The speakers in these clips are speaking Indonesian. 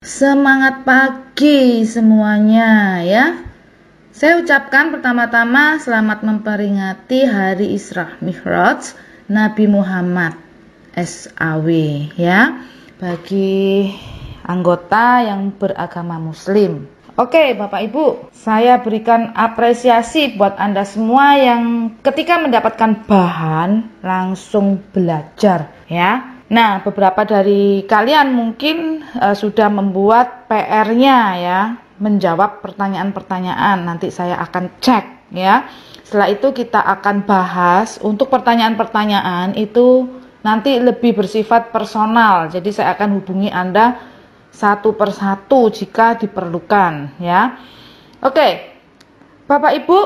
Semangat pagi semuanya ya. Saya ucapkan pertama-tama selamat memperingati Hari Isra Mi'raj Nabi Muhammad SAW ya, bagi anggota yang beragama Muslim. Oke Bapak Ibu, saya berikan apresiasi buat Anda semua yang ketika mendapatkan bahan langsung belajar ya. Nah, beberapa dari kalian mungkin sudah membuat PR-nya ya, menjawab pertanyaan-pertanyaan. Nanti saya akan cek ya. Setelah itu kita akan bahas. Untuk pertanyaan-pertanyaan itu nanti lebih bersifat personal. Jadi saya akan hubungi Anda satu persatu jika diperlukan ya. Oke, Bapak Ibu,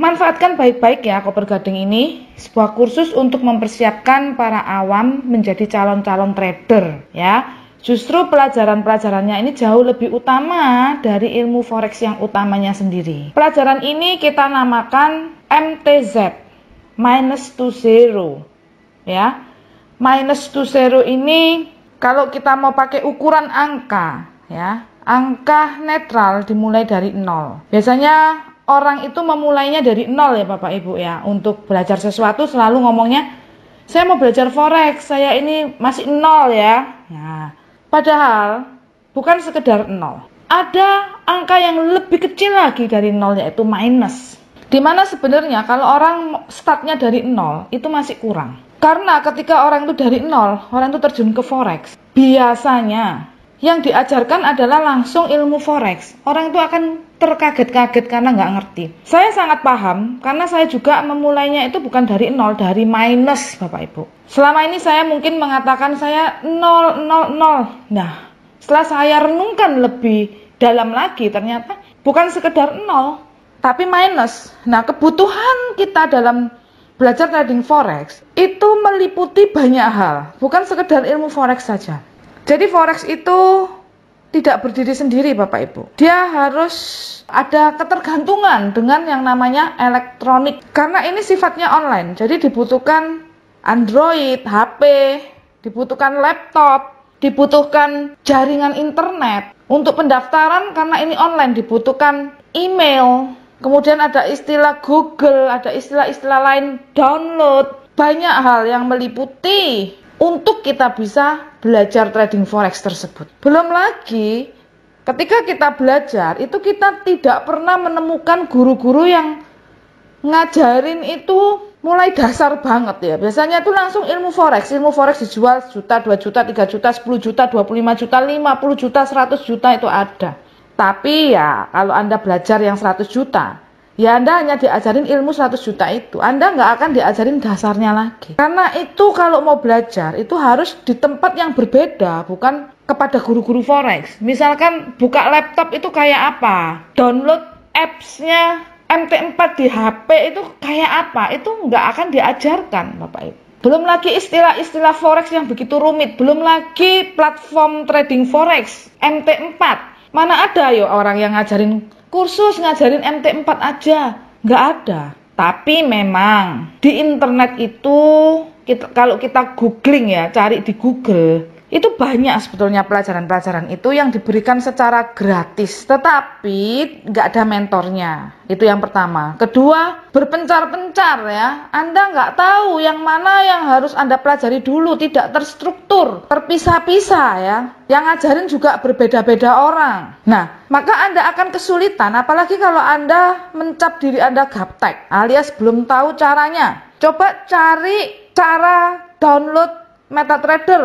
manfaatkan baik-baik ya Koper Gading ini, sebuah kursus untuk mempersiapkan para awam menjadi calon-calon trader ya. Justru pelajaran-pelajarannya ini jauh lebih utama dari ilmu forex yang utamanya sendiri. Pelajaran ini kita namakan MTZ, minus to zero ya. Minus to zero ini kalau kita mau pakai ukuran angka ya, angka netral dimulai dari 0. Biasanya orang itu memulainya dari 0 ya Bapak Ibu ya. Untuk belajar sesuatu selalu ngomongnya, saya mau belajar forex, saya ini masih 0 ya. Nah, padahal bukan sekedar 0. Ada angka yang lebih kecil lagi dari 0, yaitu minus. Dimana sebenarnya kalau orang startnya dari 0 itu masih kurang. Karena ketika orang itu dari 0, orang itu terjun ke forex, biasanya yang diajarkan adalah langsung ilmu forex. Orang itu akan terkaget-kaget karena nggak ngerti. Saya sangat paham karena saya juga memulainya itu bukan dari 0, dari minus Bapak Ibu. Selama ini saya mungkin mengatakan saya 0, 0, 0. Nah, setelah saya renungkan lebih dalam lagi, ternyata bukan sekedar 0, tapi minus. Nah, kebutuhan kita dalam belajar trading forex itu meliputi banyak hal, bukan sekedar ilmu forex saja. Jadi forex itu tidak berdiri sendiri Bapak Ibu. Dia harus ada ketergantungan dengan yang namanya elektronik. Karena ini sifatnya online, jadi dibutuhkan Android, HP, dibutuhkan laptop, dibutuhkan jaringan internet. Untuk pendaftaran karena ini online dibutuhkan email. Kemudian ada istilah Google, ada istilah-istilah lain, download. Banyak hal yang meliputi untuk kita bisa belajar trading forex tersebut. Belum lagi ketika kita belajar itu kita tidak pernah menemukan guru-guru yang ngajarin itu mulai dasar banget ya. Biasanya itu langsung ilmu forex dijual 1 juta, 2 juta, 3 juta, 10 juta, 25 juta, 50 juta, 100 juta itu ada. Tapi ya kalau Anda belajar yang 100 juta, ya Anda hanya diajarin ilmu 100 juta itu. Anda nggak akan diajarin dasarnya lagi. Karena itu kalau mau belajar, itu harus di tempat yang berbeda, bukan kepada guru-guru forex. Misalkan buka laptop itu kayak apa? Download apps-nya MT4 di HP itu kayak apa? Itu nggak akan diajarkan Bapak Ibu. Belum lagi istilah-istilah forex yang begitu rumit. Belum lagi platform trading forex MT4. Mana ada yo orang yang ngajarin kursus ngajarin MT4 aja, nggak ada. Tapi memang di internet itu kalau kita googling ya, cari di Google, itu banyak sebetulnya pelajaran-pelajaran itu yang diberikan secara gratis, tetapi nggak ada mentornya. Itu yang pertama. Kedua, berpencar-pencar ya. Anda nggak tahu yang mana yang harus Anda pelajari dulu, tidak terstruktur, terpisah-pisah ya. Yang ngajarin juga berbeda-beda orang. Nah, maka Anda akan kesulitan, apalagi kalau Anda mencap diri Anda gaptek, alias belum tahu caranya. Coba cari cara download MetaTrader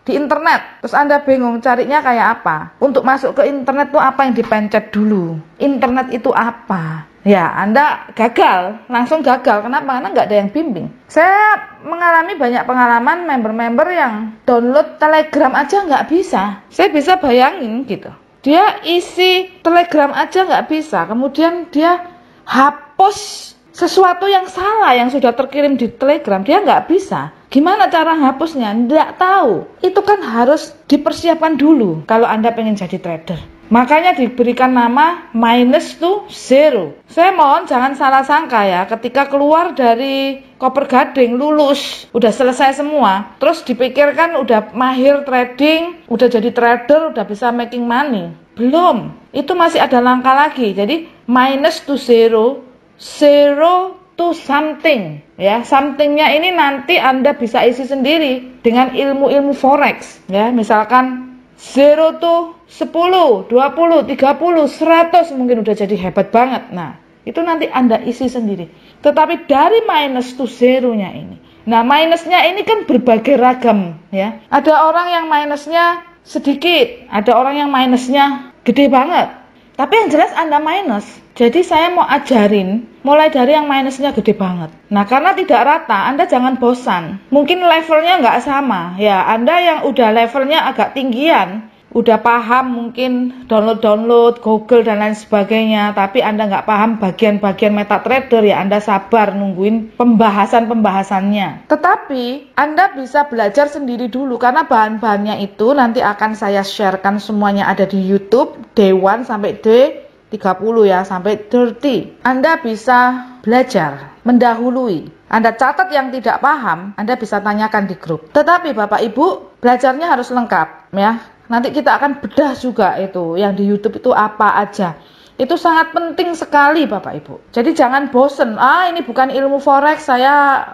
di internet, terus Anda bingung carinya kayak apa. Untuk masuk ke internet tuh apa yang dipencet dulu, internet itu apa ya, Anda gagal, langsung gagal. Kenapa? Karena nggak ada yang bimbing. Saya mengalami banyak pengalaman member-member yang download Telegram aja nggak bisa. Saya bisa bayangin gitu, dia isi Telegram aja nggak bisa, kemudian dia hapus sesuatu yang salah yang sudah terkirim di Telegram, dia nggak bisa. Gimana cara hapusnya? Nggak tahu. Itu kan harus dipersiapkan dulu kalau Anda pengen jadi trader. Makanya diberikan nama minus to zero. Saya mohon jangan salah sangka ya, ketika keluar dari Koper Gading, lulus, udah selesai semua, terus dipikirkan udah mahir trading, udah jadi trader, udah bisa making money. Belum, itu masih ada langkah lagi. Jadi minus to zero, zero to something. Ya, somethingnya ini nanti Anda bisa isi sendiri dengan ilmu-ilmu forex. Ya, misalkan 0 to 10, 20, 30, 100 mungkin udah jadi hebat banget. Nah, itu nanti Anda isi sendiri. Tetapi dari minus to zero-nya ini. Nah, minusnya ini kan berbagai ragam ya. Ada orang yang minusnya sedikit, ada orang yang minusnya gede banget. Tapi yang jelas Anda minus. Jadi saya mau ajarin mulai dari yang minusnya gede banget. Nah, karena tidak rata, Anda jangan bosan. Mungkin levelnya nggak sama. Ya, Anda yang udah levelnya agak tinggian, udah paham mungkin download Google dan lain sebagainya, tapi Anda nggak paham bagian-bagian MetaTrader, ya Anda sabar nungguin pembahasannya. Tetapi Anda bisa belajar sendiri dulu, karena bahan-bahannya itu nanti akan saya sharekan semuanya ada di YouTube, Day 1 sampai Day 30 ya, sampai 30. Anda bisa belajar, mendahului. Anda catat yang tidak paham, Anda bisa tanyakan di grup. Tetapi Bapak Ibu, belajarnya harus lengkap ya. Nanti kita akan bedah juga itu, yang di YouTube itu apa aja. Itu sangat penting sekali Bapak Ibu. Jadi jangan bosen, ini bukan ilmu forex, saya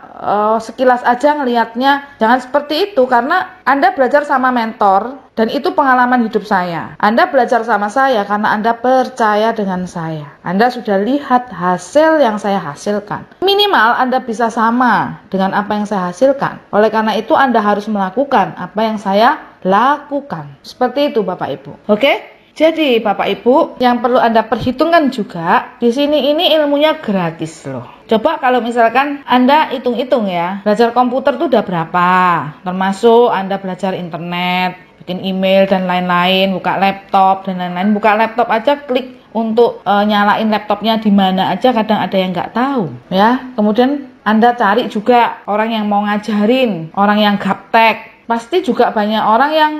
sekilas aja ngelihatnya. Jangan seperti itu, karena Anda belajar sama mentor, dan itu pengalaman hidup saya. Anda belajar sama saya karena Anda percaya dengan saya. Anda sudah lihat hasil yang saya hasilkan. Minimal Anda bisa sama dengan apa yang saya hasilkan. Oleh karena itu Anda harus melakukan apa yang saya lakukan. Seperti itu Bapak Ibu. Oke? Jadi Bapak Ibu, yang perlu Anda perhitungkan juga, di sini ini ilmunya gratis loh. Coba kalau misalkan Anda hitung-hitung ya, belajar komputer tuh udah berapa? Termasuk Anda belajar internet, bikin email dan lain-lain, buka laptop dan lain-lain. Buka laptop aja klik untuk nyalain laptopnya di mana aja, kadang ada yang nggak tahu ya. Kemudian Anda cari juga orang yang mau ngajarin, orang yang gaptek. Pasti juga banyak orang yang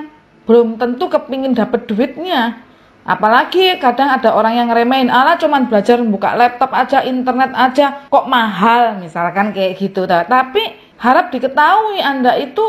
belum tentu kepingin dapat duitnya. Apalagi kadang ada orang yang ngeremehin, cuman belajar buka laptop aja, internet aja, kok mahal, misalkan kayak gitu. Tapi harap diketahui Anda itu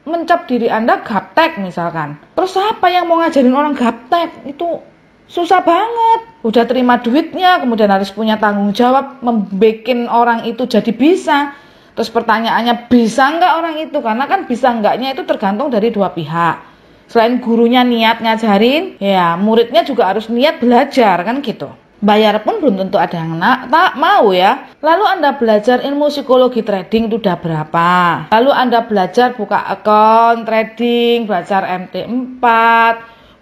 mencap diri Anda gaptek misalkan. Terus siapa yang mau ngajarin orang gaptek? Itu susah banget. Udah terima duitnya, kemudian harus punya tanggung jawab membikin orang itu jadi bisa. Terus pertanyaannya, bisa nggak orang itu? Karena kan bisa nggaknya itu tergantung dari dua pihak. Selain gurunya niat ngajarin, ya muridnya juga harus niat belajar, kan gitu. Bayar pun belum tentu ada yang tak mau ya. Lalu Anda belajar ilmu psikologi trading itu udah berapa? Lalu Anda belajar buka akun trading, belajar MT4,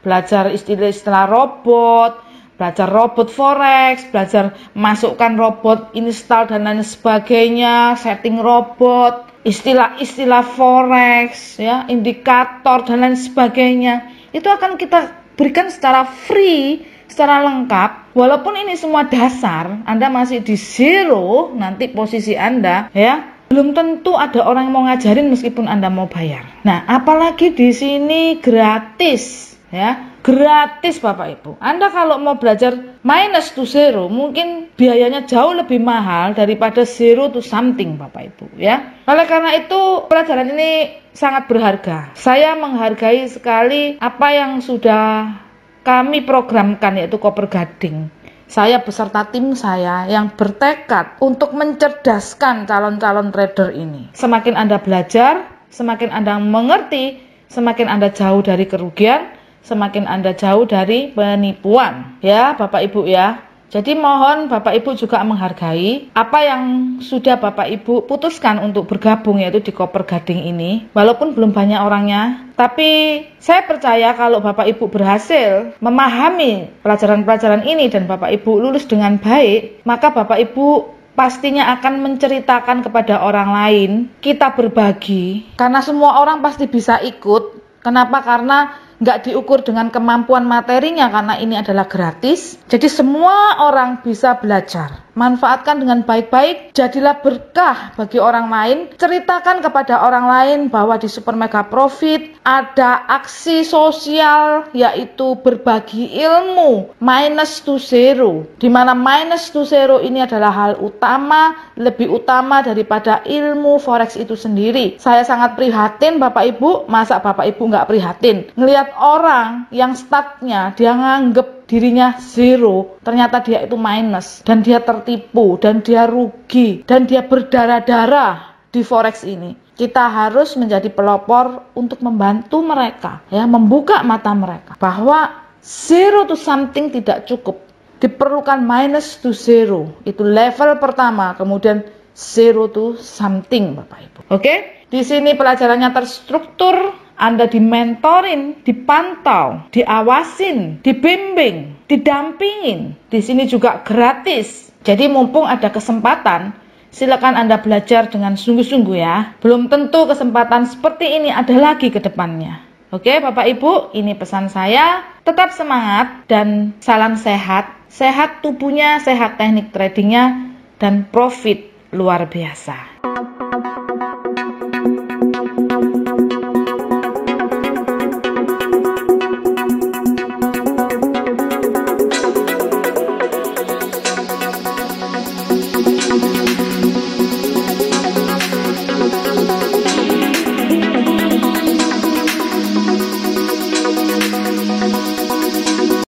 belajar istilah-istilah robot, belajar robot forex, belajar masukkan robot, install dan lain sebagainya, setting robot, istilah-istilah forex ya, indikator dan lain sebagainya. Itu akan kita berikan secara free, secara lengkap. Walaupun ini semua dasar, Anda masih di zero nanti posisi Anda ya. Belum tentu ada orang yang mau ngajarin meskipun Anda mau bayar. Nah, apalagi di sini gratis ya. Gratis Bapak Ibu. Anda kalau mau belajar minus to zero, mungkin biayanya jauh lebih mahal daripada zero to something Bapak Ibu ya. Oleh karena itu pelajaran ini sangat berharga. Saya menghargai sekali apa yang sudah kami programkan, yaitu Koper Gading. Saya beserta tim saya yang bertekad untuk mencerdaskan calon-calon trader ini. Semakin Anda belajar, semakin Anda mengerti, semakin Anda jauh dari kerugian, semakin Anda jauh dari penipuan ya Bapak Ibu ya. Jadi mohon Bapak Ibu juga menghargai apa yang sudah Bapak Ibu putuskan untuk bergabung, yaitu di Koper Gading ini. Walaupun belum banyak orangnya, tapi saya percaya kalau Bapak Ibu berhasil memahami pelajaran-pelajaran ini dan Bapak Ibu lulus dengan baik, maka Bapak Ibu pastinya akan menceritakan kepada orang lain. Kita berbagi, karena semua orang pasti bisa ikut. Kenapa? Karena nggak diukur dengan kemampuan materinya, karena ini adalah gratis. Jadi semua orang bisa belajar. manfaatkan dengan baik-baik, jadilah berkah bagi orang lain. Ceritakan kepada orang lain bahwa di Super Mega Profit ada aksi sosial, yaitu berbagi ilmu minus to zero, di mana minus to zero ini adalah hal utama, lebih utama daripada ilmu forex itu sendiri. Saya sangat prihatin Bapak Ibu, masa Bapak Ibu nggak prihatin ngelihat orang yang startnya dia nganggep dirinya zero, ternyata dia itu minus, dan dia tertipu, dan dia rugi, dan dia berdarah-darah di forex ini. Kita harus menjadi pelopor untuk membantu mereka, ya, membuka mata mereka bahwa zero to something tidak cukup, diperlukan minus to zero, itu level pertama, kemudian zero to something, Bapak Ibu. Oke, di sini pelajarannya terstruktur. Anda dimentorin, dipantau, diawasin, dibimbing, didampingin. Di sini juga gratis. Jadi mumpung ada kesempatan, silakan Anda belajar dengan sungguh-sungguh ya. Belum tentu kesempatan seperti ini ada lagi ke depannya. Oke Bapak Ibu, ini pesan saya. Tetap semangat dan salam sehat. Sehat tubuhnya, sehat teknik tradingnya, dan profit luar biasa.